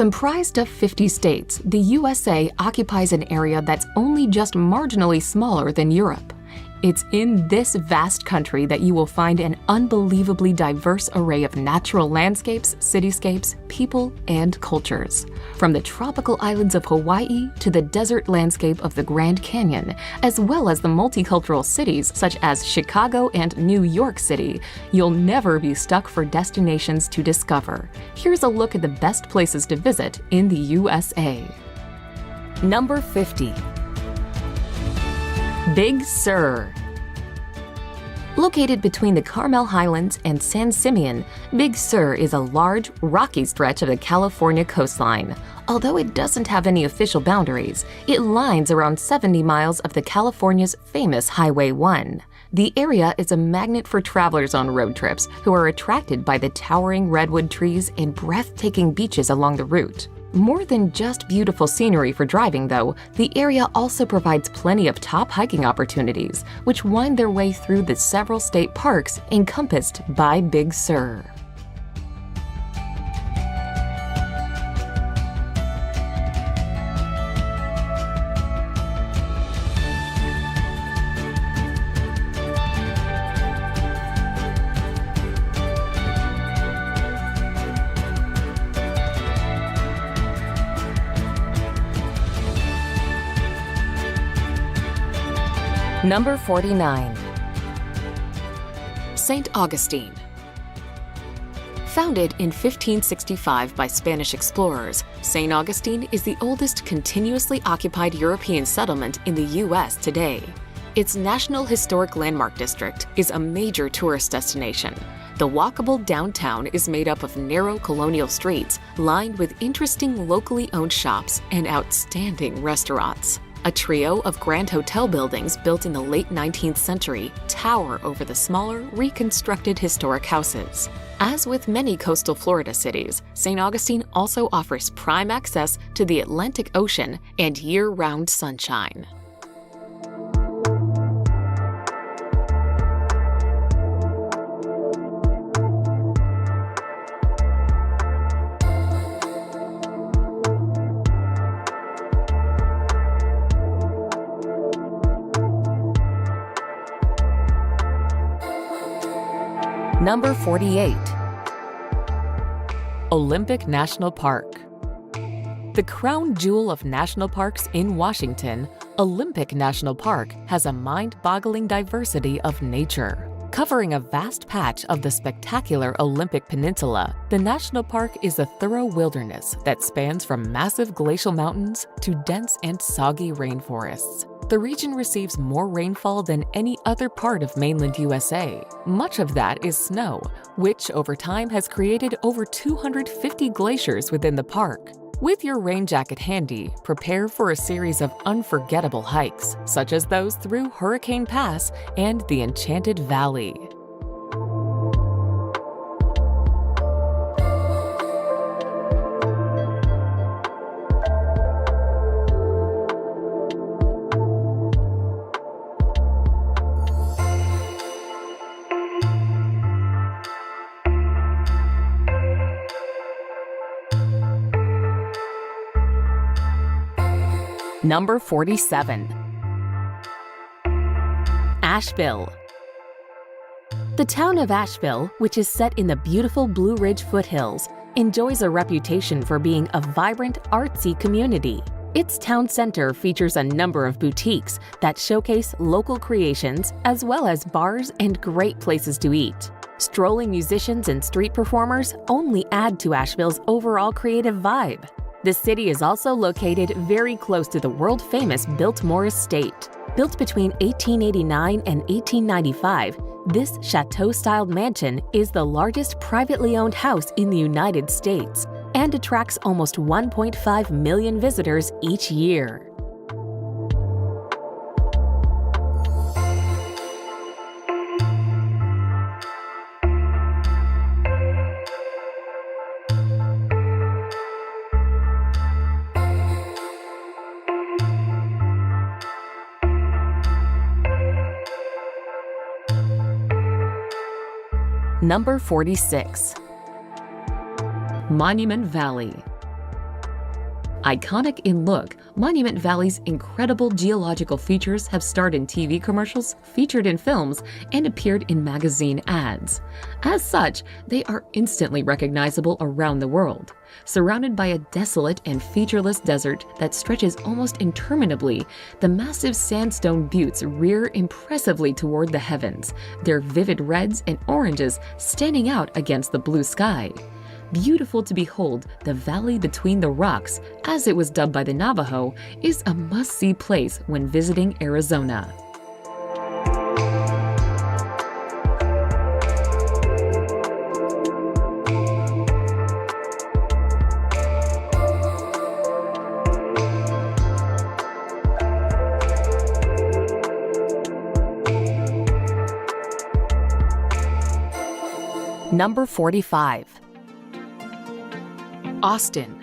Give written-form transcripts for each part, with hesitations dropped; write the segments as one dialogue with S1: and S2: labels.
S1: Comprised of 50 states, the USA occupies an area that's only just marginally smaller than Europe. It's in this vast country that you will find an unbelievably diverse array of natural landscapes, cityscapes, people, and cultures. From the tropical islands of Hawaii to the desert landscape of the Grand Canyon, as well as the multicultural cities such as Chicago and New York City, you'll never be stuck for destinations to discover. Here's a look at the best places to visit in the USA. Number 50. Big Sur. Located between the Carmel Highlands and San Simeon, Big Sur is a large, rocky stretch of the California coastline. Although it doesn't have any official boundaries, it lines around 70 miles of the California's famous Highway 1. The area is a magnet for travelers on road trips who are attracted by the towering redwood trees and breathtaking beaches along the route. More than just beautiful scenery for driving, though, the area also provides plenty of top hiking opportunities, which wind their way through the several state parks encompassed by Big Sur. Number 49. St. Augustine. Founded in 1565 by Spanish explorers, St. Augustine is the oldest continuously occupied European settlement in the U.S. today. Its National Historic Landmark District is a major tourist destination. The walkable downtown is made up of narrow colonial streets lined with interesting locally owned shops and outstanding restaurants. A trio of grand hotel buildings built in the late 19th century tower over the smaller, reconstructed historic houses. As with many coastal Florida cities, St. Augustine also offers prime access to the Atlantic Ocean and year-round sunshine. Number 48. Olympic National Park. The crown jewel of national parks in Washington, Olympic National Park has a mind-boggling diversity of nature. Covering a vast patch of the spectacular Olympic Peninsula, the national park is a thorough wilderness that spans from massive glacial mountains to dense and soggy rainforests. The region receives more rainfall than any other part of mainland USA. Much of that is snow, which over time has created over 250 glaciers within the park. With your rain jacket handy, prepare for a series of unforgettable hikes, such as those through Hurricane Pass and the Enchanted Valley. Number 47. Asheville. The town of Asheville, which is set in the beautiful Blue Ridge foothills, enjoys a reputation for being a vibrant, artsy community. Its town center features a number of boutiques that showcase local creations, as well as bars and great places to eat. Strolling musicians and street performers only add to Asheville's overall creative vibe. The city is also located very close to the world-famous Biltmore Estate. Built between 1889 and 1895, this chateau-styled mansion is the largest privately owned house in the United States and attracts almost 1.5 million visitors each year. Number 46. Monument Valley. Iconic in look, Monument Valley's incredible geological features have starred in TV commercials, featured in films, and appeared in magazine ads. As such, they are instantly recognizable around the world. Surrounded by a desolate and featureless desert that stretches almost interminably, the massive sandstone buttes rear impressively toward the heavens, their vivid reds and oranges standing out against the blue sky. Beautiful to behold, the Valley Between the Rocks, as it was dubbed by the Navajo, is a must-see place when visiting Arizona. Number 45. Austin.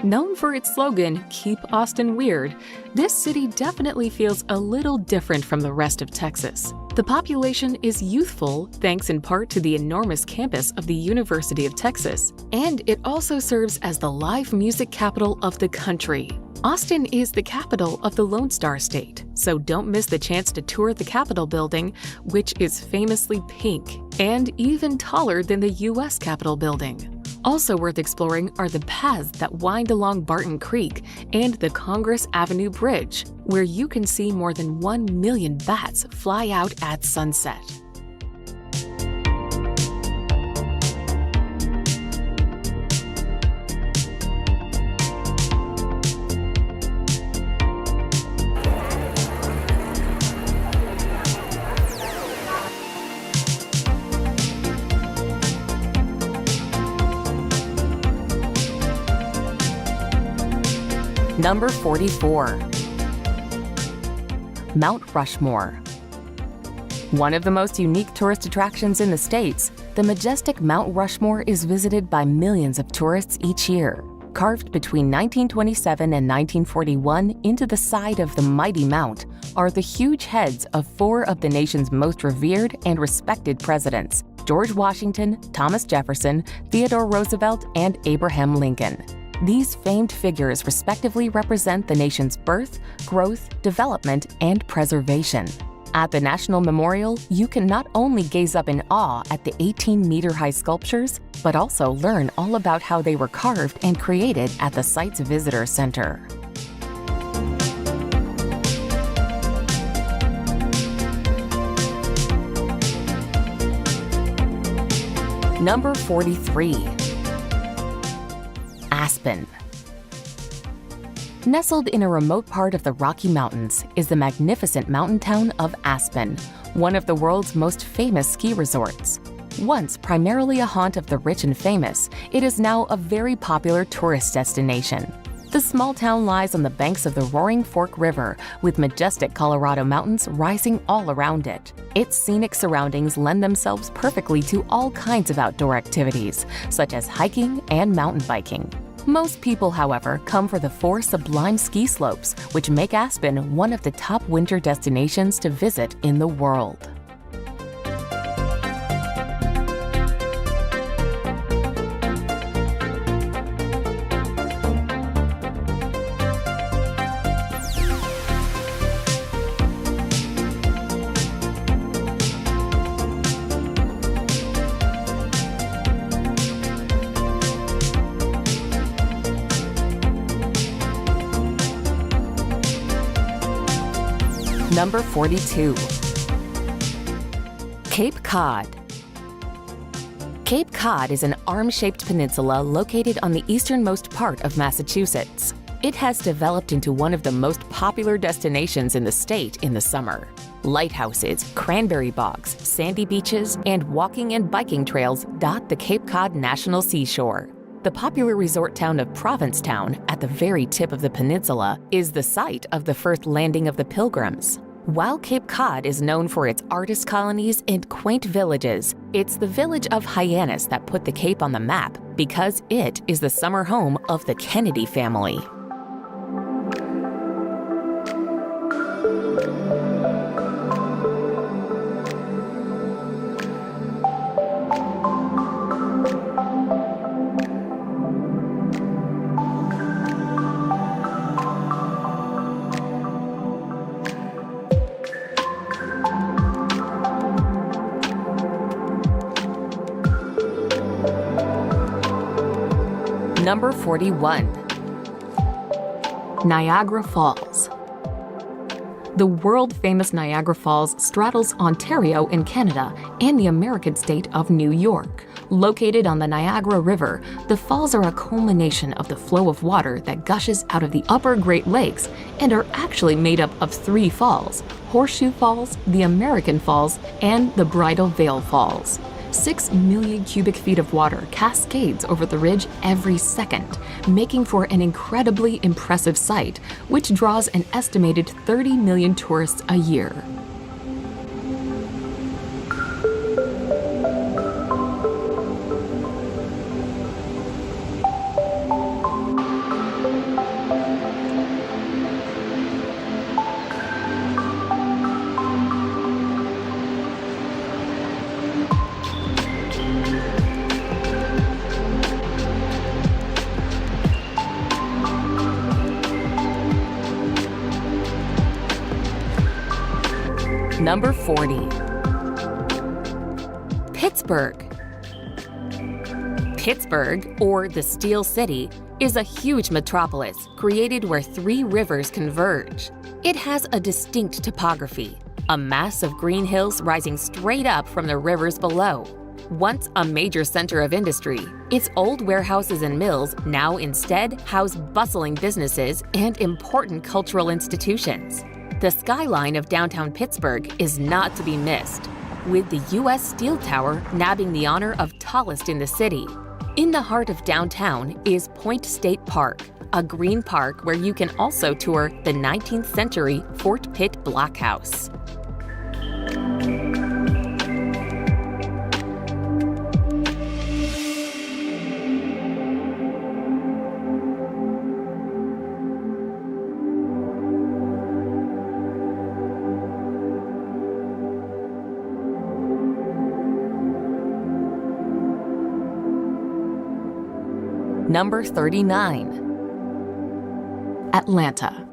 S1: Known for its slogan, "Keep Austin Weird," this city definitely feels a little different from the rest of Texas. The population is youthful, thanks in part to the enormous campus of the University of Texas, and it also serves as the live music capital of the country. Austin is the capital of the Lone Star State, so don't miss the chance to tour the Capitol building, which is famously pink and even taller than the U.S. Capitol building. Also worth exploring are the paths that wind along Barton Creek and the Congress Avenue Bridge, where you can see more than 1 million bats fly out at sunset. Number 44. Mount Rushmore. One of the most unique tourist attractions in the States, the majestic Mount Rushmore is visited by millions of tourists each year. Carved between 1927 and 1941 into the side of the mighty mount are the huge heads of 4 of the nation's most revered and respected presidents: George Washington, Thomas Jefferson, Theodore Roosevelt, and Abraham Lincoln. These famed figures respectively represent the nation's birth, growth, development, and preservation. At the National Memorial, you can not only gaze up in awe at the 18-meter-high sculptures, but also learn all about how they were carved and created at the site's visitor center. Number 43. Aspen. Nestled in a remote part of the Rocky Mountains is the magnificent mountain town of Aspen, one of the world's most famous ski resorts. Once primarily a haunt of the rich and famous, it is now a very popular tourist destination. The small town lies on the banks of the Roaring Fork River, with majestic Colorado mountains rising all around it. Its scenic surroundings lend themselves perfectly to all kinds of outdoor activities, such as hiking and mountain biking. Most people, however, come for the 4 sublime ski slopes, which make Aspen one of the top winter destinations to visit in the world. Number 42. Cape Cod. Cape Cod is an arm-shaped peninsula located on the easternmost part of Massachusetts. It has developed into one of the most popular destinations in the state in the summer. Lighthouses, cranberry bogs, sandy beaches, and walking and biking trails dot the Cape Cod National Seashore. The popular resort town of Provincetown, at the very tip of the peninsula, is the site of the first landing of the Pilgrims. While Cape Cod is known for its artist colonies and quaint villages, it's the village of Hyannis that put the Cape on the map because it is the summer home of the Kennedy family. Number 41. Niagara Falls. The world-famous Niagara Falls straddles Ontario in Canada and the American state of New York. Located on the Niagara River, the falls are a culmination of the flow of water that gushes out of the upper Great Lakes and are actually made up of 3 falls: Horseshoe Falls, the American Falls, and the Bridal Veil Falls. 6 million cubic feet of water cascades over the ridge every second, making for an incredibly impressive sight, which draws an estimated 30 million tourists a year. Number 40. Pittsburgh. Pittsburgh, or the Steel City, is a huge metropolis created where 3 rivers converge. It has a distinct topography, a mass of green hills rising straight up from the rivers below. Once a major center of industry, its old warehouses and mills now instead house bustling businesses and important cultural institutions. The skyline of downtown Pittsburgh is not to be missed, with the U.S. Steel Tower nabbing the honor of tallest in the city. In the heart of downtown is Point State Park, a green park where you can also tour the 19th century Fort Pitt Block House. Number 39. Atlanta.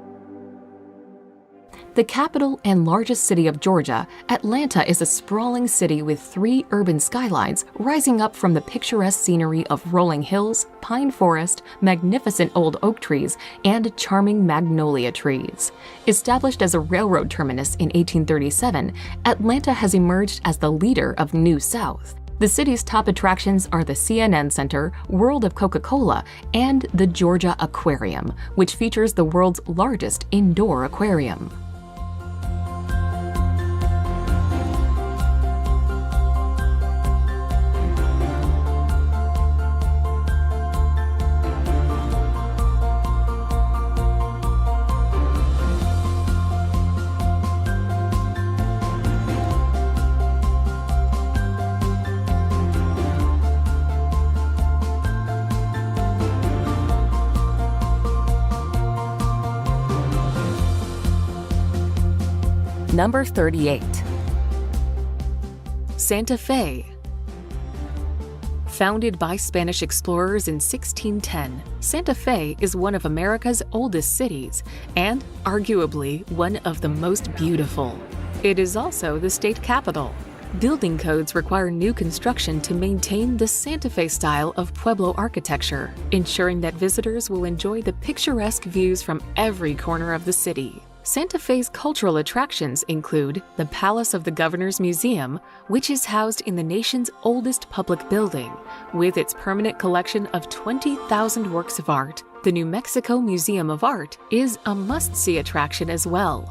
S1: The capital and largest city of Georgia, Atlanta is a sprawling city with 3 urban skylines rising up from the picturesque scenery of rolling hills, pine forest, magnificent old oak trees, and charming magnolia trees. Established as a railroad terminus in 1837, Atlanta has emerged as the leader of New South. The city's top attractions are the CNN Center, World of Coca-Cola, and the Georgia Aquarium, which features the world's largest indoor aquarium. Number 38. Santa Fe. Founded by Spanish explorers in 1610, Santa Fe is one of America's oldest cities and, arguably, one of the most beautiful. It is also the state capital. Building codes require new construction to maintain the Santa Fe style of Pueblo architecture, ensuring that visitors will enjoy the picturesque views from every corner of the city. Santa Fe's cultural attractions include the Palace of the Governor's Museum, which is housed in the nation's oldest public building, with its permanent collection of 20,000 works of art. The New Mexico Museum of Art is a must-see attraction as well.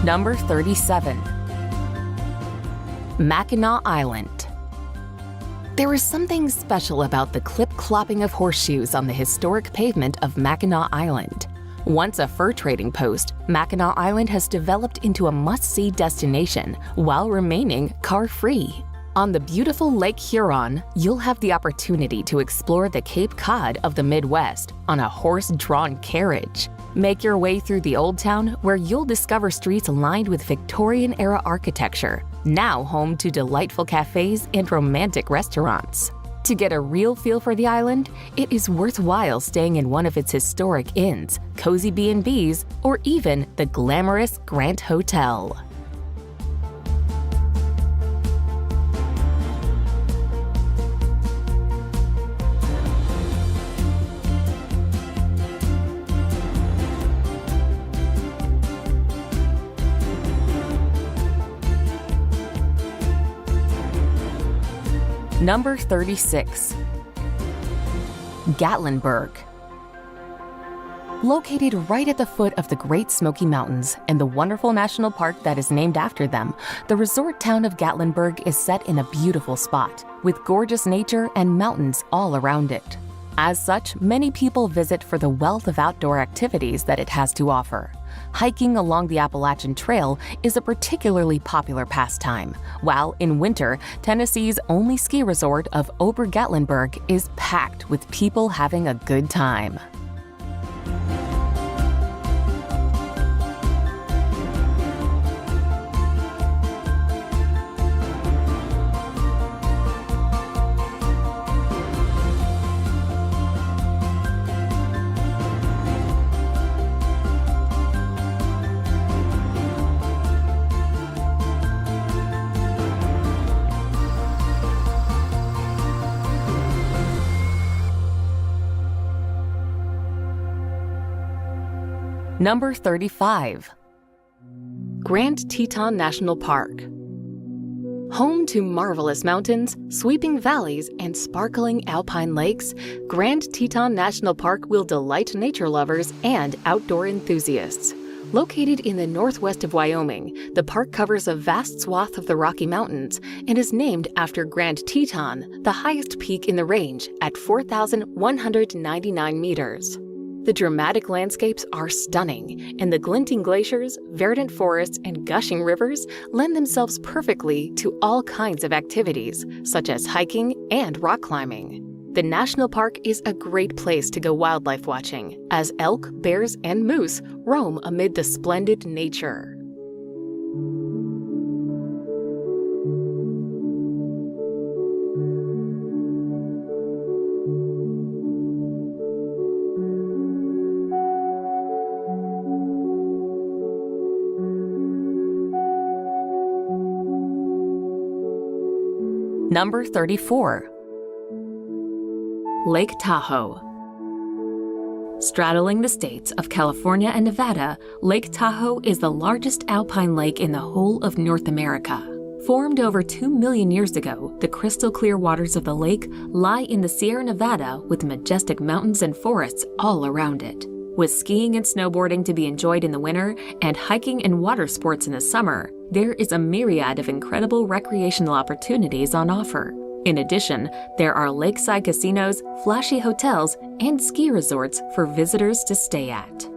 S1: Number 37. Mackinac Island. There is something special about the clip-clopping of horseshoes on the historic pavement of Mackinac Island. Once a fur trading post, Mackinac Island has developed into a must-see destination while remaining car-free. On the beautiful Lake Huron, you'll have the opportunity to explore the Cape Cod of the Midwest on a horse-drawn carriage. Make your way through the Old Town, where you'll discover streets lined with Victorian-era architecture, now home to delightful cafes and romantic restaurants. To get a real feel for the island, it is worthwhile staying in one of its historic inns, cozy B&Bs, or even the glamorous Grant Hotel. Number 36. Gatlinburg. Located right at the foot of the Great Smoky Mountains and the wonderful national park that is named after them, the resort town of Gatlinburg is set in a beautiful spot, with gorgeous nature and mountains all around it. As such, many people visit for the wealth of outdoor activities that it has to offer. Hiking along the Appalachian Trail is a particularly popular pastime, while in winter, Tennessee's only ski resort of Ober-Gatlinburg is packed with people having a good time. Number 35. Grand Teton National Park. Home to marvelous mountains, sweeping valleys, and sparkling alpine lakes, Grand Teton National Park will delight nature lovers and outdoor enthusiasts. Located in the northwest of Wyoming, the park covers a vast swath of the Rocky Mountains and is named after Grand Teton, the highest peak in the range at 4,199 meters. The dramatic landscapes are stunning, and the glinting glaciers, verdant forests, and gushing rivers lend themselves perfectly to all kinds of activities, such as hiking and rock climbing. The national park is a great place to go wildlife watching, as elk, bears, and moose roam amid the splendid nature. Number 34. Lake Tahoe. Straddling the states of California and Nevada, Lake Tahoe is the largest alpine lake in the whole of North America. Formed over 2 million years ago, the crystal-clear waters of the lake lie in the Sierra Nevada with majestic mountains and forests all around it. With skiing and snowboarding to be enjoyed in the winter and hiking and water sports in the summer, there is a myriad of incredible recreational opportunities on offer. In addition, there are lakeside casinos, flashy hotels, and ski resorts for visitors to stay at.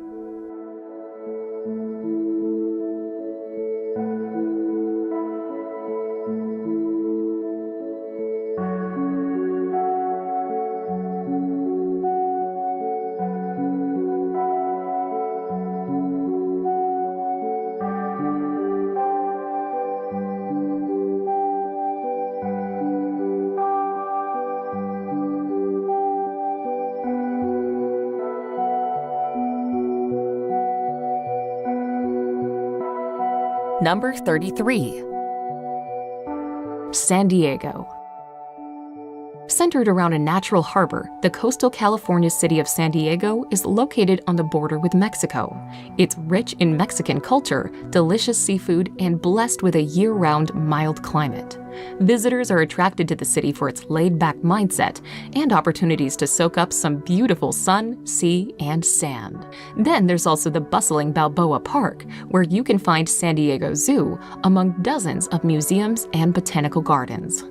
S1: Number 33. San Diego. Centered around a natural harbor, the coastal California city of San Diego is located on the border with Mexico. It's rich in Mexican culture, delicious seafood, and blessed with a year-round mild climate. Visitors are attracted to the city for its laid-back mindset and opportunities to soak up some beautiful sun, sea, and sand. Then there's also the bustling Balboa Park, where you can find San Diego Zoo among dozens of museums and botanical gardens.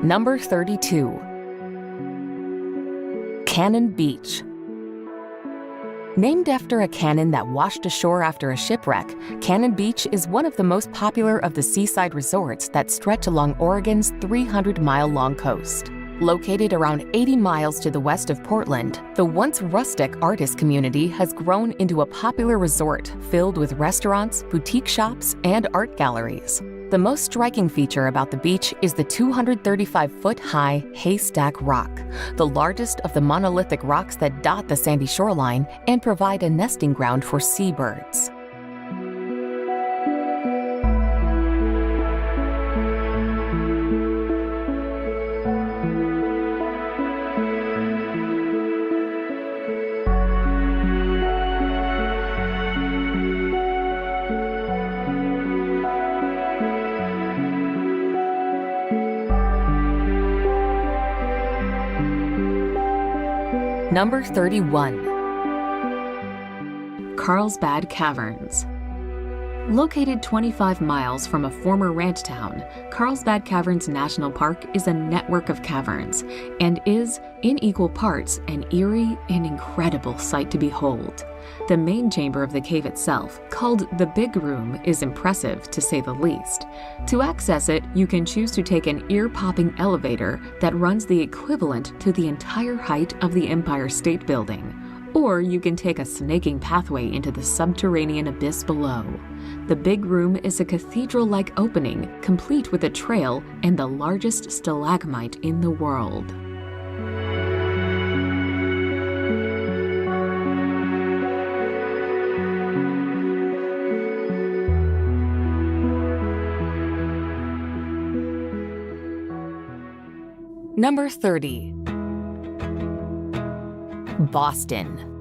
S1: Number 32. Cannon Beach. Named after a cannon that washed ashore after a shipwreck, Cannon Beach is one of the most popular of the seaside resorts that stretch along Oregon's 300-mile-long coast. Located around 80 miles to the west of Portland, the once rustic artist community has grown into a popular resort filled with restaurants, boutique shops, and art galleries. The most striking feature about the beach is the 235-foot-high Haystack Rock, the largest of the monolithic rocks that dot the sandy shoreline and provide a nesting ground for seabirds. Number 31. Carlsbad Caverns. Located 25 miles from a former ranch town, Carlsbad Caverns National Park is a network of caverns and is, in equal parts, an eerie and incredible sight to behold. The main chamber of the cave itself, called the Big Room, is impressive, to say the least. To access it, you can choose to take an ear-popping elevator that runs the equivalent to the entire height of the Empire State Building. Or you can take a snaking pathway into the subterranean abyss below. The Big Room is a cathedral-like opening, complete with a trail and the largest stalagmite in the world. Number 30. Boston.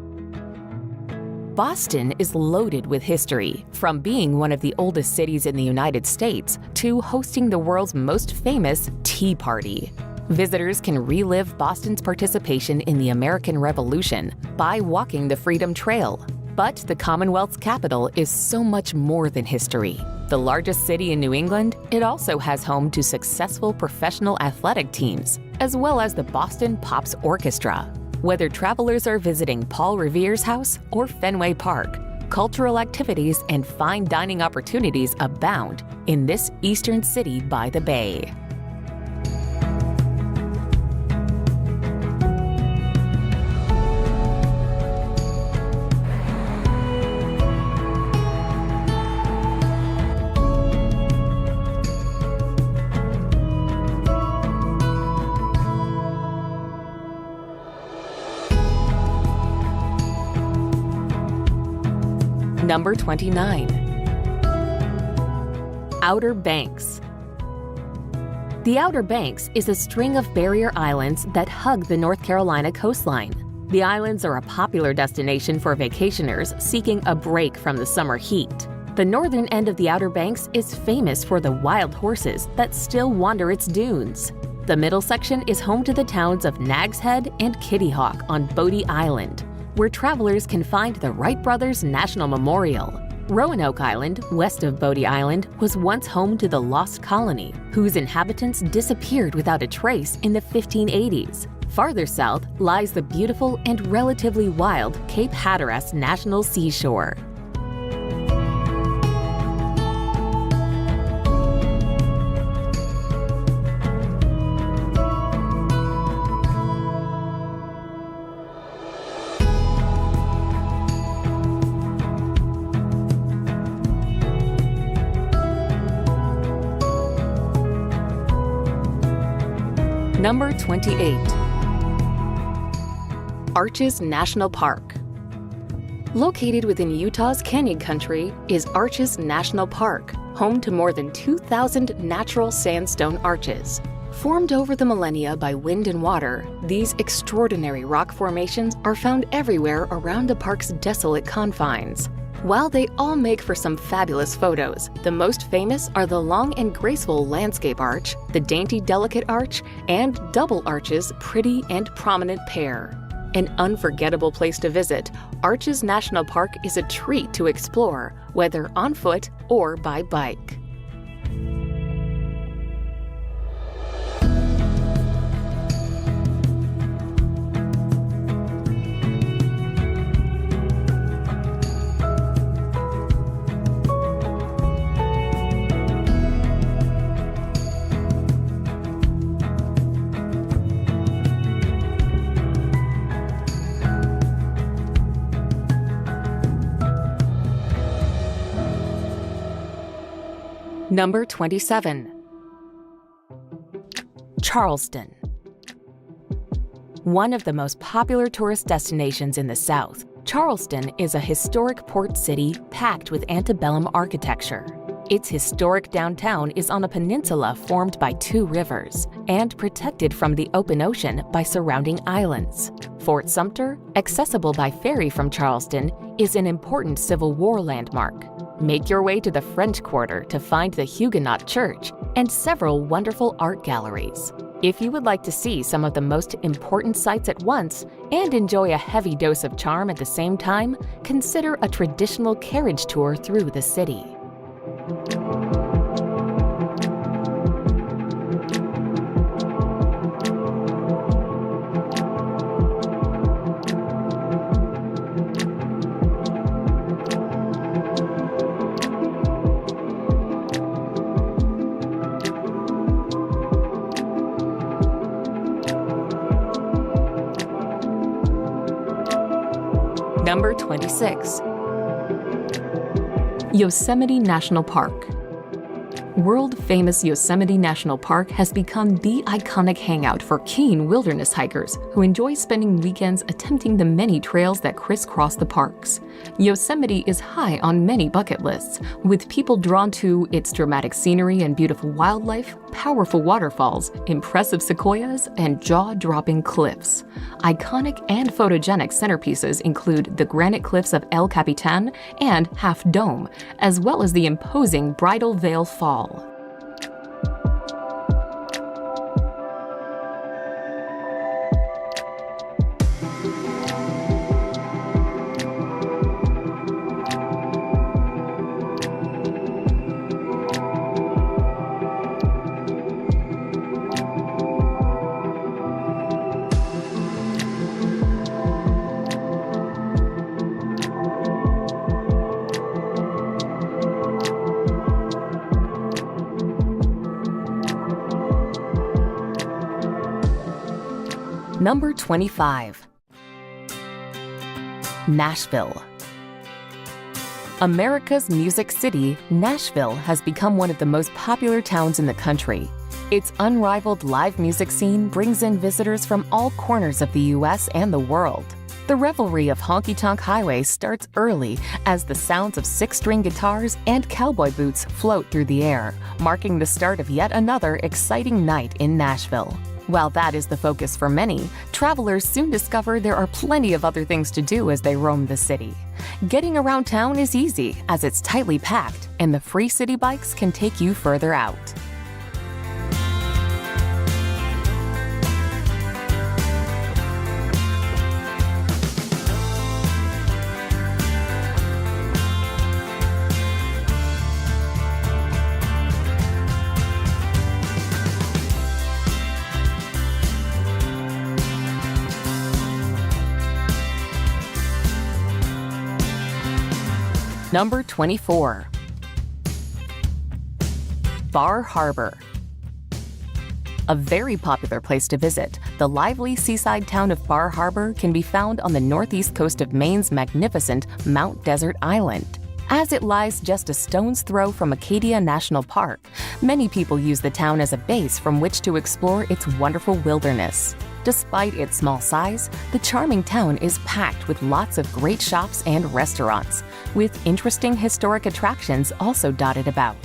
S1: Boston is loaded with history, from being one of the oldest cities in the United States to hosting the world's most famous Tea Party. Visitors can relive Boston's participation in the American Revolution by walking the Freedom Trail. But the Commonwealth's capital is so much more than history. The largest city in New England, it also has home to successful professional athletic teams, as well as the Boston Pops Orchestra. Whether travelers are visiting Paul Revere's house or Fenway Park, cultural activities and fine dining opportunities abound in this eastern city by the bay. Number 29. Outer Banks. The Outer Banks is a string of barrier islands that hug the North Carolina coastline. The islands are a popular destination for vacationers seeking a break from the summer heat. The northern end of the Outer Banks is famous for the wild horses that still wander its dunes. The middle section is home to the towns of Nag's Head and Kitty Hawk on Bodie Island, where travelers can find the Wright Brothers National Memorial. Roanoke Island, west of Bodie Island, was once home to the Lost Colony, whose inhabitants disappeared without a trace in the 1580s. Farther south lies the beautiful and relatively wild Cape Hatteras National Seashore. Number 28. Arches National Park. Located within Utah's Canyon Country is Arches National Park, home to more than 2,000 natural sandstone arches. Formed over the millennia by wind and water, these extraordinary rock formations are found everywhere around the park's desolate confines. While they all make for some fabulous photos, the most famous are the long and graceful landscape arch, the dainty delicate arch, and double arches' pretty and prominent pair. An unforgettable place to visit, Arches National Park is a treat to explore, whether on foot or by bike. Number 27. Charleston. One of the most popular tourist destinations in the South, Charleston is a historic port city packed with antebellum architecture. Its historic downtown is on a peninsula formed by two rivers and protected from the open ocean by surrounding islands. Fort Sumter, accessible by ferry from Charleston, is an important Civil War landmark. Make your way to the French Quarter to find the Huguenot Church and several wonderful art galleries. If you would like to see some of the most important sights at once and enjoy a heavy dose of charm at the same time, consider a traditional carriage tour through the city. Number 26. Yosemite National Park. World-famous Yosemite National Park has become the iconic hangout for keen wilderness hikers who enjoy spending weekends attempting the many trails that crisscross the parks. Yosemite is high on many bucket lists, with people drawn to its dramatic scenery and beautiful wildlife, powerful waterfalls, impressive sequoias, and jaw-dropping cliffs. Iconic and photogenic centerpieces include the granite cliffs of El Capitan and Half Dome, as well as the imposing Bridal Veil Fall. Number 25. Nashville. America's Music City, Nashville has become one of the most popular towns in the country. Its unrivaled live music scene brings in visitors from all corners of the U.S. and the world. The revelry of Honky Tonk Highway starts early as the sounds of six-string guitars and cowboy boots float through the air, marking the start of yet another exciting night in Nashville. While that is the focus for many, travelers soon discover there are plenty of other things to do as they roam the city. Getting around town is easy as it's tightly packed, and the free city bikes can take you further out. Number 24. Bar Harbor. A very popular place to visit, the lively seaside town of Bar Harbor can be found on the northeast coast of Maine's magnificent Mount Desert Island. As it lies just a stone's throw from Acadia National Park, many people use the town as a base from which to explore its wonderful wilderness. Despite its small size, the charming town is packed with lots of great shops and restaurants, with interesting historic attractions also dotted about.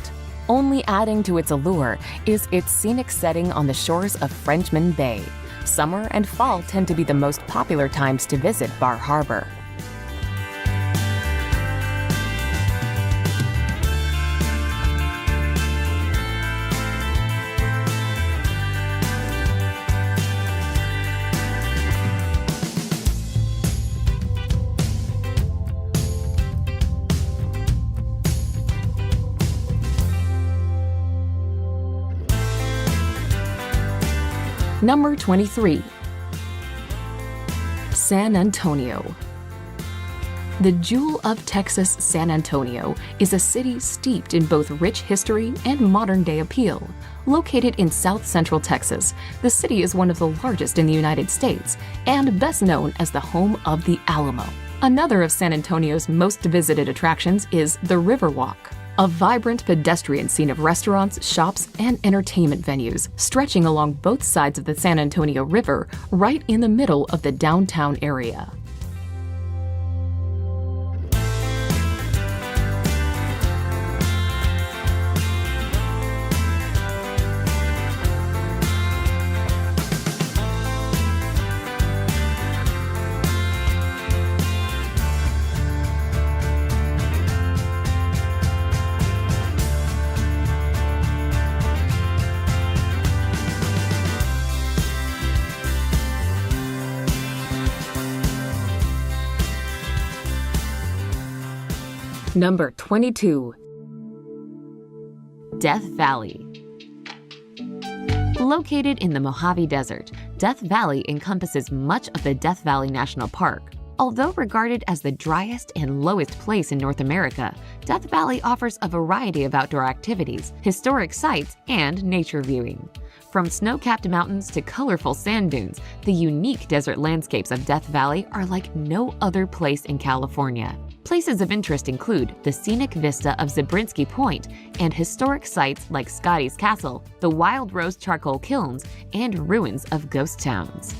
S1: Only adding to its allure is its scenic setting on the shores of Frenchman Bay. Summer and fall tend to be the most popular times to visit Bar Harbor. Number 23. San Antonio. The jewel of Texas, San Antonio is a city steeped in both rich history and modern-day appeal. Located in south-central Texas, the city is one of the largest in the United States and best known as the home of the Alamo. Another of San Antonio's most visited attractions is the Riverwalk, a vibrant pedestrian scene of restaurants, shops, and entertainment venues stretching along both sides of the San Antonio River, right in the middle of the downtown area. Number 22. Death Valley. Located in the Mojave Desert, Death Valley encompasses much of the Death Valley National Park. Although regarded as the driest and lowest place in North America, Death Valley offers a variety of outdoor activities, historic sites, and nature viewing. From snow-capped mountains to colorful sand dunes, the unique desert landscapes of Death Valley are like no other place in California. Places of interest include the scenic vista of Zabriskie Point and historic sites like Scotty's Castle, the Wild Rose charcoal kilns, and ruins of ghost towns.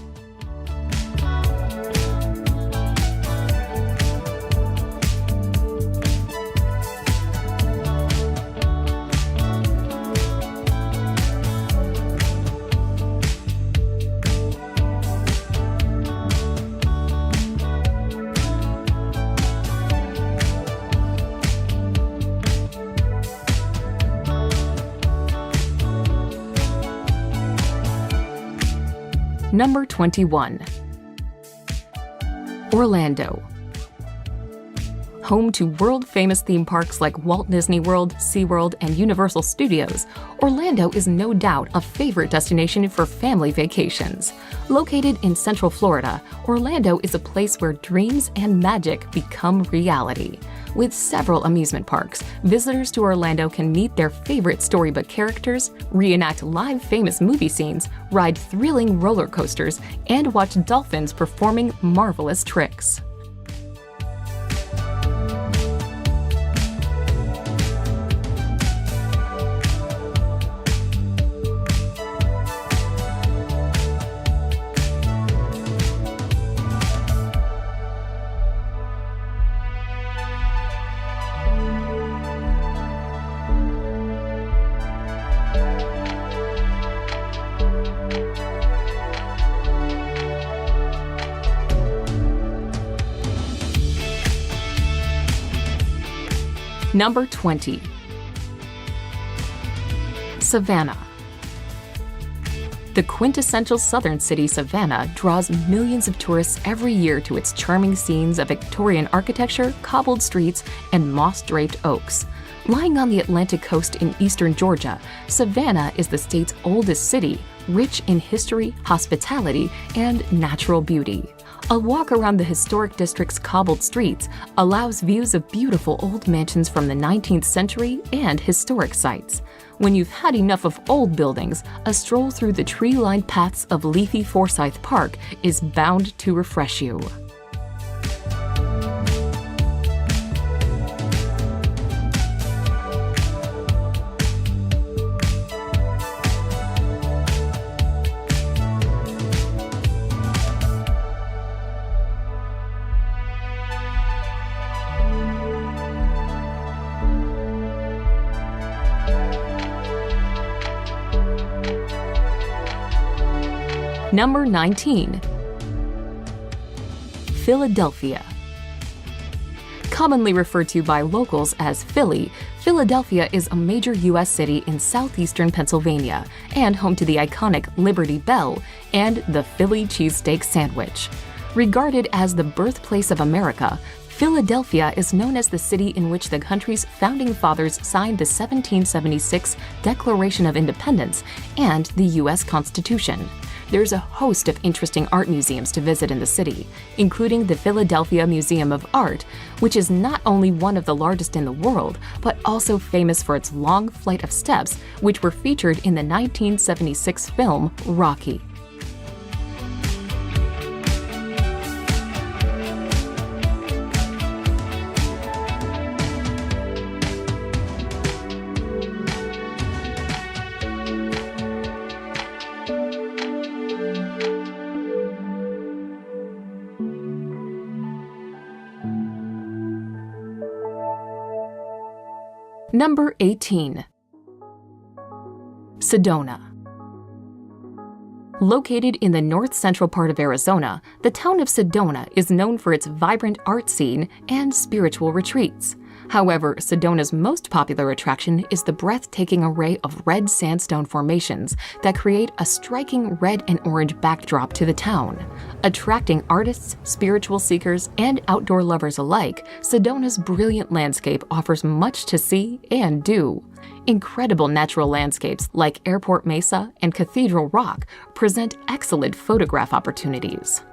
S1: Number 21. Orlando. Home to world-famous theme parks like Walt Disney World, SeaWorld, and Universal Studios, Orlando is no doubt a favorite destination for family vacations. Located in Central Florida, Orlando is a place where dreams and magic become reality. With several amusement parks, visitors to Orlando can meet their favorite storybook characters, reenact live famous movie scenes, ride thrilling roller coasters, and watch dolphins performing marvelous tricks. Number 20. Savannah. The quintessential southern city, Savannah, draws millions of tourists every year to its charming scenes of Victorian architecture, cobbled streets, and moss-draped oaks. Lying on the Atlantic coast in eastern Georgia, Savannah is the state's oldest city, rich in history, hospitality, and natural beauty. A walk around the historic district's cobbled streets allows views of beautiful old mansions from the 19th century and historic sites. When you've had enough of old buildings, a stroll through the tree-lined paths of leafy Forsyth Park is bound to refresh you. Number 19. Philadelphia. Commonly referred to by locals as Philly, Philadelphia is a major U.S. city in southeastern Pennsylvania and home to the iconic Liberty Bell and the Philly cheesesteak sandwich. Regarded as the birthplace of America, Philadelphia is known as the city in which the country's founding fathers signed the 1776 Declaration of Independence and the U.S. Constitution. There's a host of interesting art museums to visit in the city, including the Philadelphia Museum of Art, which is not only one of the largest in the world, but also famous for its long flight of steps, which were featured in the 1976 film Rocky. Number 18. Sedona. Located in the north-central part of Arizona, the town of Sedona is known for its vibrant art scene and spiritual retreats. However, Sedona's most popular attraction is the breathtaking array of red sandstone formations that create a striking red and orange backdrop to the town. Attracting artists, spiritual seekers, and outdoor lovers alike, Sedona's brilliant landscape offers much to see and do. Incredible natural landscapes like Airport Mesa and Cathedral Rock present excellent photograph opportunities.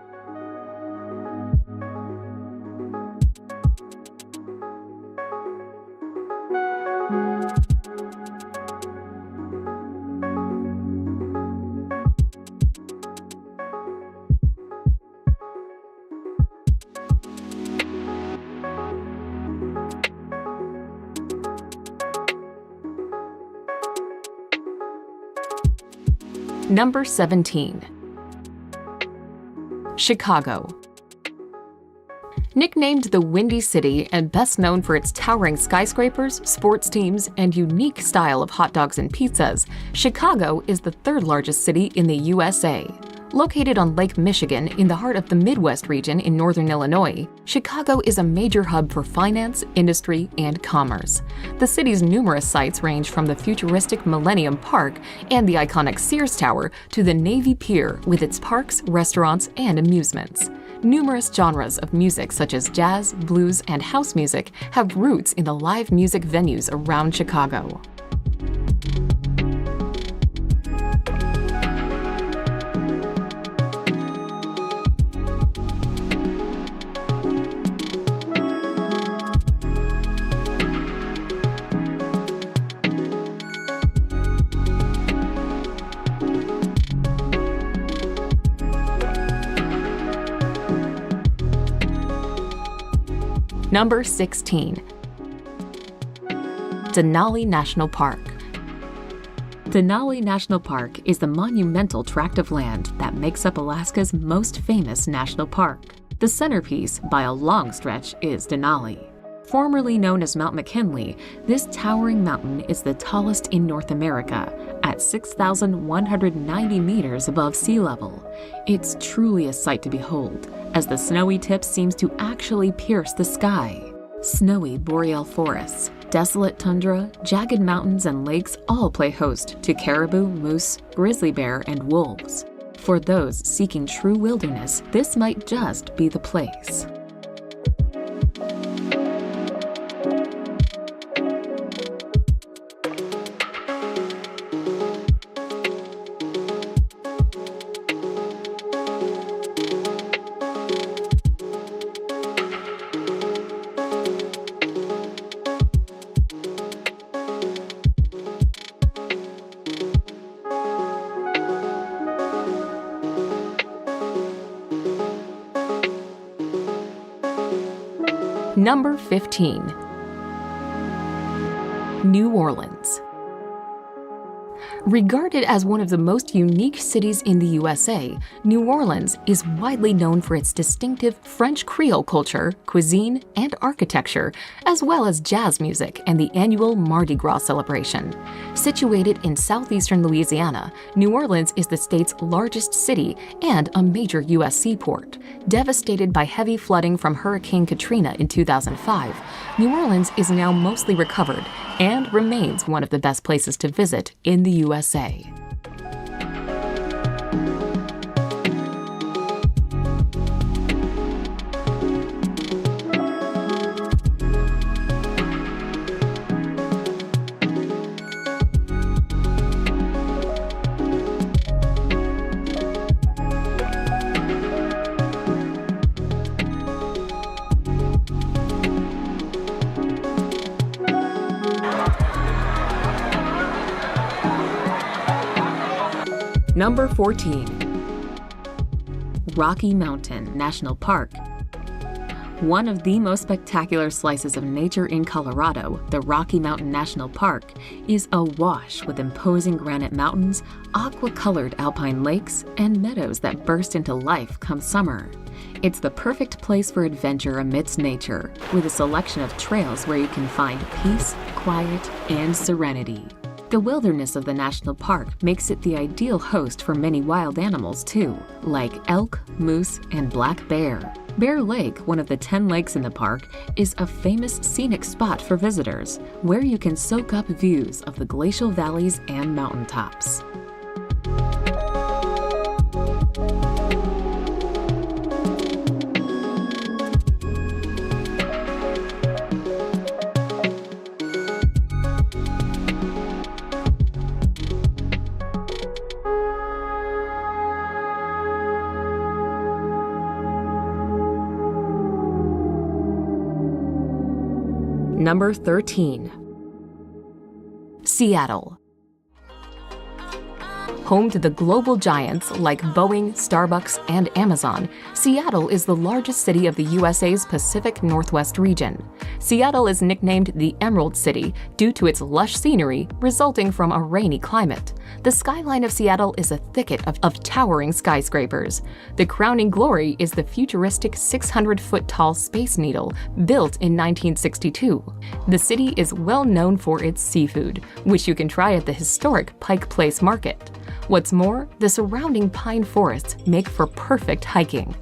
S1: Number 17. Chicago. Nicknamed the Windy City and best known for its towering skyscrapers, sports teams, and unique style of hot dogs and pizzas, Chicago is the third largest city in the USA. Located on Lake Michigan in the heart of the Midwest region in northern Illinois, Chicago is a major hub for finance, industry, and commerce. The city's numerous sites range from the futuristic Millennium Park and the iconic Sears Tower to the Navy Pier with its parks, restaurants, and amusements. Numerous genres of music such as jazz, blues, and house music have roots in the live music venues around Chicago. Number 16. Denali National Park. Denali National Park is the monumental tract of land that makes up Alaska's most famous national park. The centerpiece, by a long stretch, is Denali. Formerly known as Mount McKinley, this towering mountain is the tallest in North America, at 6,190 meters above sea level. It's truly a sight to behold, as the snowy tip seems to actually pierce the sky. Snowy boreal forests, desolate tundra, jagged mountains, and lakes all play host to caribou, moose, grizzly bear, and wolves. For those seeking true wilderness, this might just be the place. Number 15. New Orleans. Regarded as one of the most unique cities in the USA, New Orleans is widely known for its distinctive French Creole culture, cuisine, and architecture, as well as jazz music and the annual Mardi Gras celebration. Situated in southeastern Louisiana, New Orleans is the state's largest city and a major U.S. seaport. Devastated by heavy flooding from Hurricane Katrina in 2005, New Orleans is now mostly recovered and remains one of the best places to visit in the USA. Number 14. Rocky Mountain National Park. One of the most spectacular slices of nature in Colorado, the Rocky Mountain National Park, is awash with imposing granite mountains, aqua-colored alpine lakes, and meadows that burst into life come summer. It's the perfect place for adventure amidst nature, with a selection of trails where you can find peace, quiet, and serenity. The wilderness of the national park makes it the ideal host for many wild animals too, like elk, moose, and black bear. Bear Lake, one of the 10 lakes in the park, is a famous scenic spot for visitors, where you can soak up views of the glacial valleys and mountaintops. Number 13. Seattle. Home to the global giants like Boeing, Starbucks, and Amazon, Seattle is the largest city of the USA's Pacific Northwest region. Seattle is nicknamed the Emerald City due to its lush scenery resulting from a rainy climate. The skyline of Seattle is a thicket of towering skyscrapers. The crowning glory is the futuristic 600-foot-tall Space Needle, built in 1962. The city is well known for its seafood, which you can try at the historic Pike Place Market. What's more, the surrounding pine forests make for perfect hiking.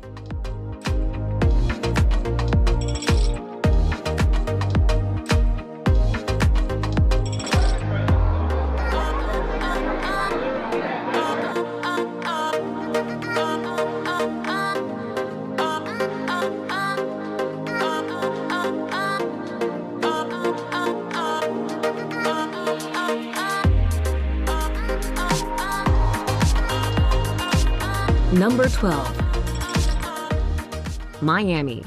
S1: Number 12. Miami.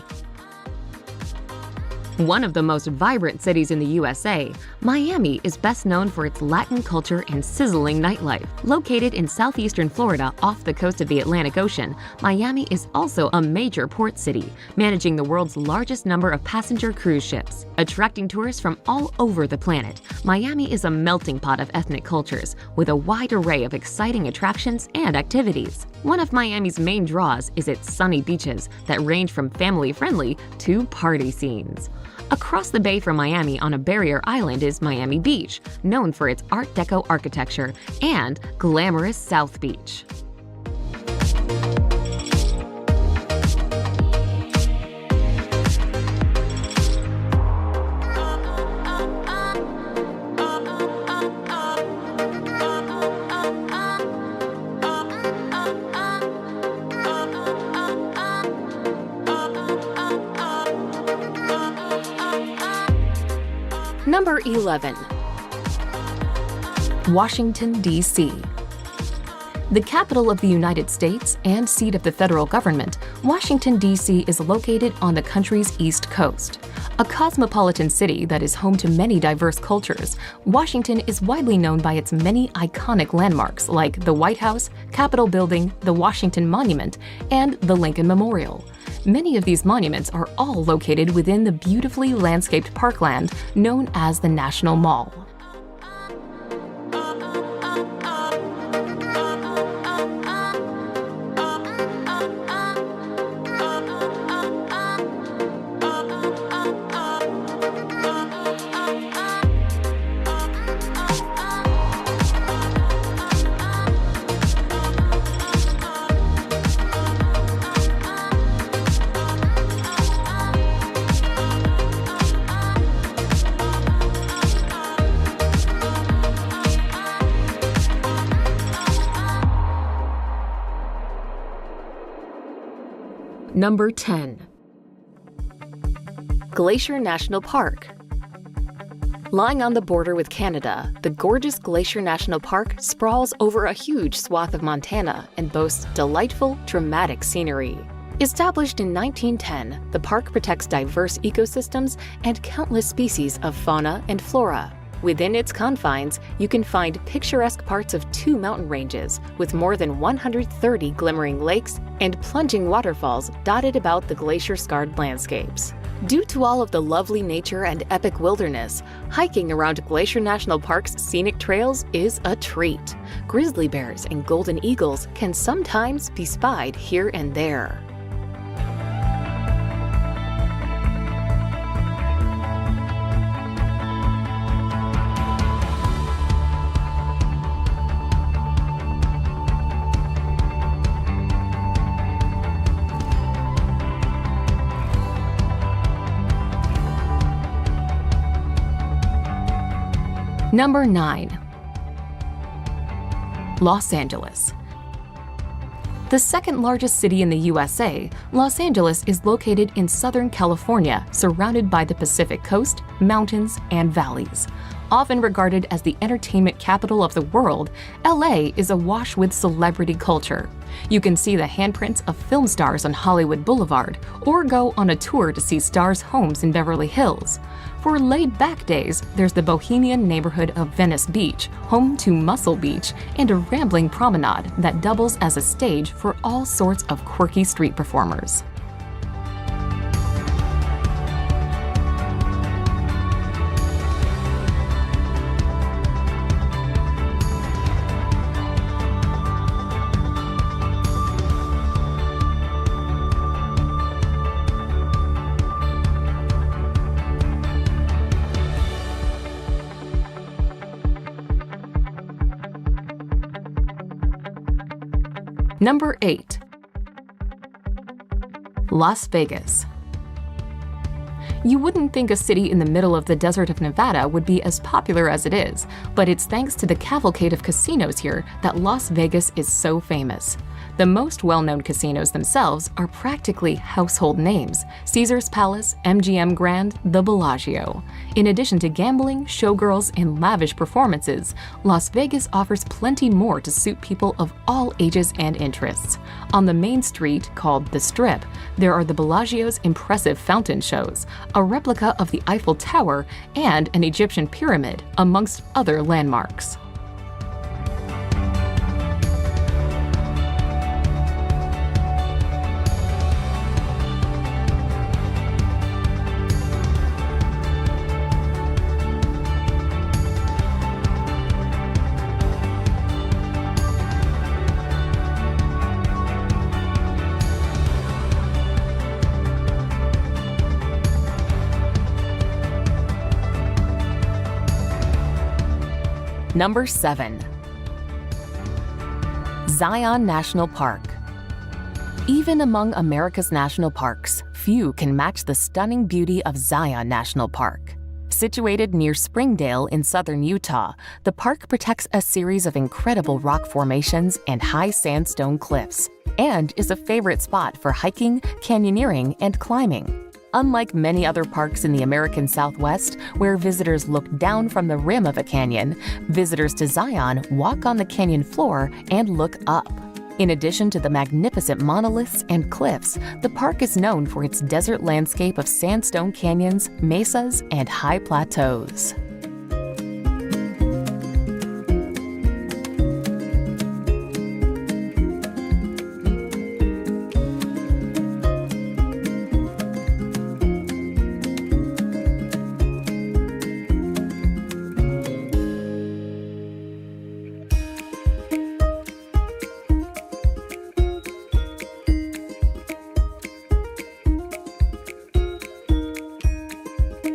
S1: One of the most vibrant cities in the USA, Miami is best known for its Latin culture and sizzling nightlife. Located in southeastern Florida off the coast of the Atlantic Ocean, Miami is also a major port city, managing the world's largest number of passenger cruise ships. Attracting tourists from all over the planet, Miami is a melting pot of ethnic cultures, with a wide array of exciting attractions and activities. One of Miami's main draws is its sunny beaches that range from family-friendly to party scenes. Across the bay from Miami on a barrier island is Miami Beach, known for its Art Deco architecture, and glamorous South Beach. Number 11. Washington, D.C. The capital of the United States and seat of the federal government, Washington, D.C. is located on the country's East Coast. A cosmopolitan city that is home to many diverse cultures, Washington is widely known by its many iconic landmarks like the White House, Capitol Building, the Washington Monument, and the Lincoln Memorial. Many of these monuments are all located within the beautifully landscaped parkland known as the National Mall. Number 10. Glacier National Park. Lying on the border with Canada, the gorgeous Glacier National Park sprawls over a huge swath of Montana and boasts delightful, dramatic scenery. Established in 1910, the park protects diverse ecosystems and countless species of fauna and flora. Within its confines, you can find picturesque parts of 2 mountain ranges with more than 130 glimmering lakes and plunging waterfalls dotted about the glacier-scarred landscapes. Due to all of the lovely nature and epic wilderness, hiking around Glacier National Park's scenic trails is a treat. Grizzly bears and golden eagles can sometimes be spied here and there. Number 9. Los Angeles. The second largest city in the USA, Los Angeles is located in Southern California, surrounded by the Pacific Coast, mountains, and valleys. Often regarded as the entertainment capital of the world, LA is awash with celebrity culture. You can see the handprints of film stars on Hollywood Boulevard, or go on a tour to see stars' homes in Beverly Hills. For laid-back days, there's the bohemian neighborhood of Venice Beach, home to Muscle Beach, and a rambling promenade that doubles as a stage for all sorts of quirky street performers. Number 8. Las Vegas. You wouldn't think a city in the middle of the desert of Nevada would be as popular as it is, but it's thanks to the cavalcade of casinos here that Las Vegas is so famous. The most well-known casinos themselves are practically household names: Caesar's Palace, MGM Grand, the Bellagio. In addition to gambling, showgirls, and lavish performances, Las Vegas offers plenty more to suit people of all ages and interests. On the main street, called the Strip, there are the Bellagio's impressive fountain shows, a replica of the Eiffel Tower, and an Egyptian pyramid, amongst other landmarks. Number 7. Zion National Park. Even among America's national parks, few can match the stunning beauty of Zion National Park. Situated near Springdale in southern Utah, the park protects a series of incredible rock formations and high sandstone cliffs, and is a favorite spot for hiking, canyoneering, and climbing. Unlike many other parks in the American Southwest, where visitors look down from the rim of a canyon, visitors to Zion walk on the canyon floor and look up. In addition to the magnificent monoliths and cliffs, the park is known for its desert landscape of sandstone canyons, mesas, and high plateaus.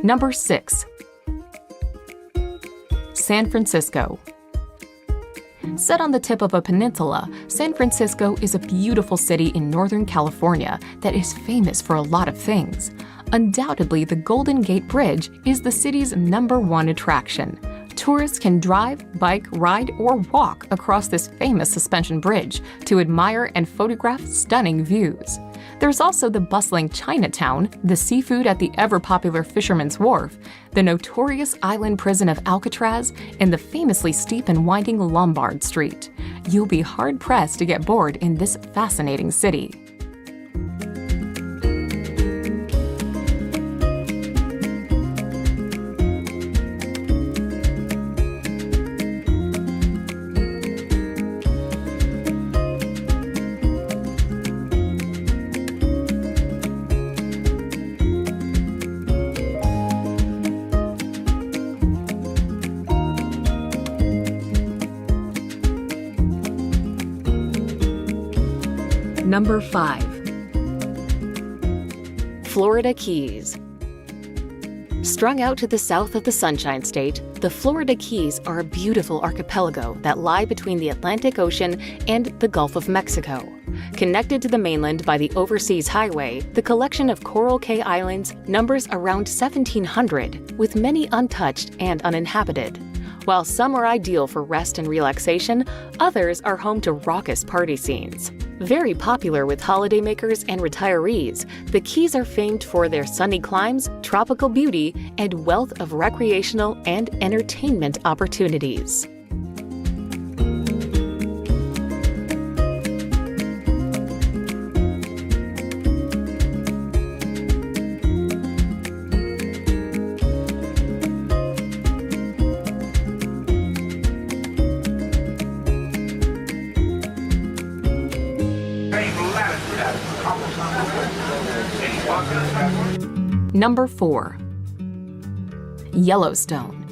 S1: Number 6. San Francisco. Set on the tip of a peninsula, San Francisco is a beautiful city in Northern California that is famous for a lot of things. Undoubtedly, the Golden Gate Bridge is the city's #1 attraction. Tourists can drive, bike, ride, or walk across this famous suspension bridge to admire and photograph stunning views. There's also the bustling Chinatown, the seafood at the ever-popular Fisherman's Wharf, the notorious island prison of Alcatraz, and the famously steep and winding Lombard Street. You'll be hard-pressed to get bored in this fascinating city. Number 5. Florida Keys. Strung out to the south of the Sunshine State, the Florida Keys are a beautiful archipelago that lie between the Atlantic Ocean and the Gulf of Mexico. Connected to the mainland by the Overseas Highway, the collection of Coral Cay Islands numbers around 1,700, with many untouched and uninhabited. While some are ideal for rest and relaxation, others are home to raucous party scenes. Very popular with holidaymakers and retirees, the Keys are famed for their sunny climes, tropical beauty, and wealth of recreational and entertainment opportunities. Number 4. Yellowstone.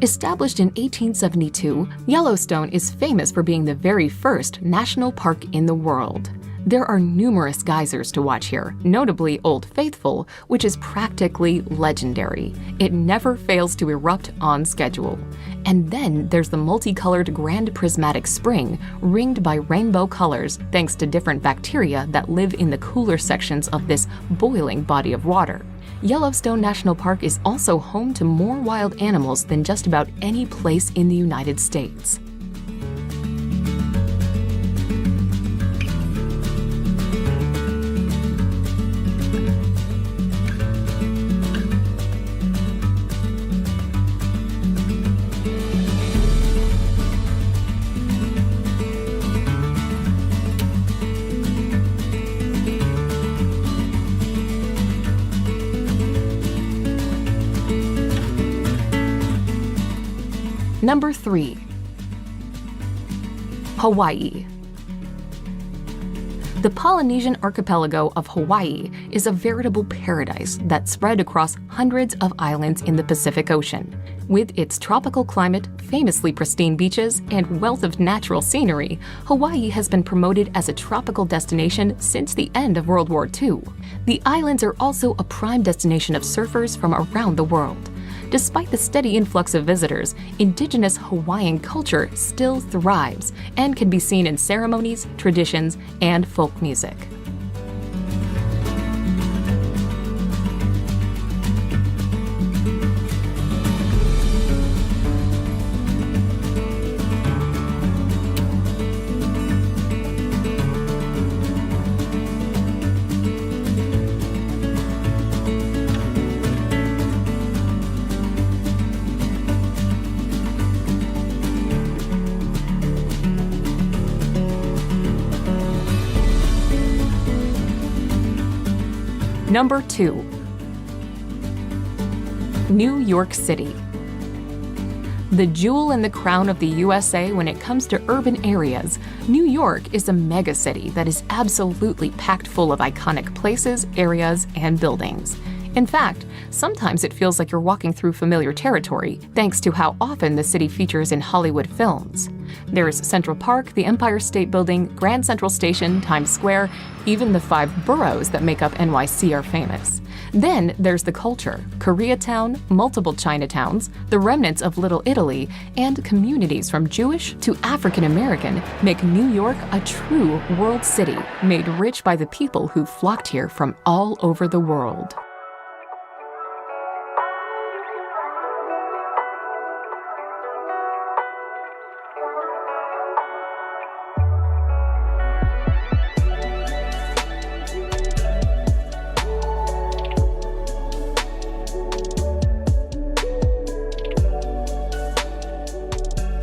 S1: Established in 1872, Yellowstone is famous for being the very first national park in the world. There are numerous geysers to watch here, notably Old Faithful, which is practically legendary. It never fails to erupt on schedule. And then there's the multicolored Grand Prismatic Spring, ringed by rainbow colors thanks to different bacteria that live in the cooler sections of this boiling body of water. Yellowstone National Park is also home to more wild animals than just about any place in the United States. Number 3. Hawaii. The Polynesian archipelago of Hawaii is a veritable paradise that's spread across hundreds of islands in the Pacific Ocean. With its tropical climate, famously pristine beaches, and wealth of natural scenery, Hawaii has been promoted as a tropical destination since the end of World War II. The islands are also a prime destination of surfers from around the world. Despite the steady influx of visitors, indigenous Hawaiian culture still thrives and can be seen in ceremonies, traditions, and folk music. Number 2. New York City. The jewel in the crown of the USA when it comes to urban areas, New York is a megacity that is absolutely packed full of iconic places, areas, and buildings. In fact, sometimes it feels like you're walking through familiar territory, thanks to how often the city features in Hollywood films. There's Central Park, the Empire State Building, Grand Central Station, Times Square, even the 5 boroughs that make up NYC are famous. Then there's the culture: Koreatown, multiple Chinatowns, the remnants of Little Italy, and communities from Jewish to African American make New York a true world city, made rich by the people who flocked here from all over the world.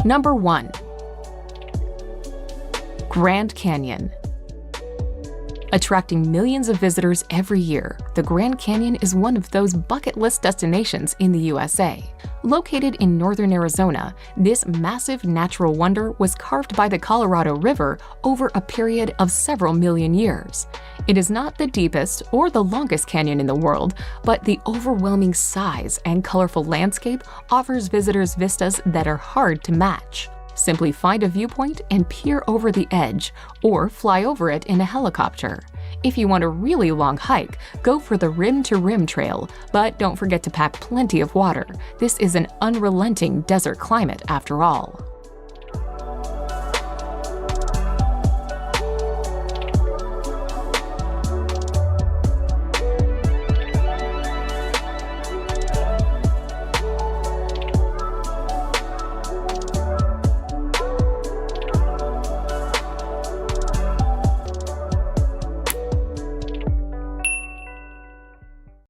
S1: Number 1. Grand Canyon. Attracting millions of visitors every year, the Grand Canyon is one of those bucket list destinations in the USA. Located in northern Arizona, this massive natural wonder was carved by the Colorado River over a period of several million years. It is not the deepest or the longest canyon in the world, but the overwhelming size and colorful landscape offers visitors vistas that are hard to match. Simply find a viewpoint and peer over the edge, or fly over it in a helicopter. If you want a really long hike, go for the Rim to Rim trail, but don't forget to pack plenty of water. This is an unrelenting desert climate after all.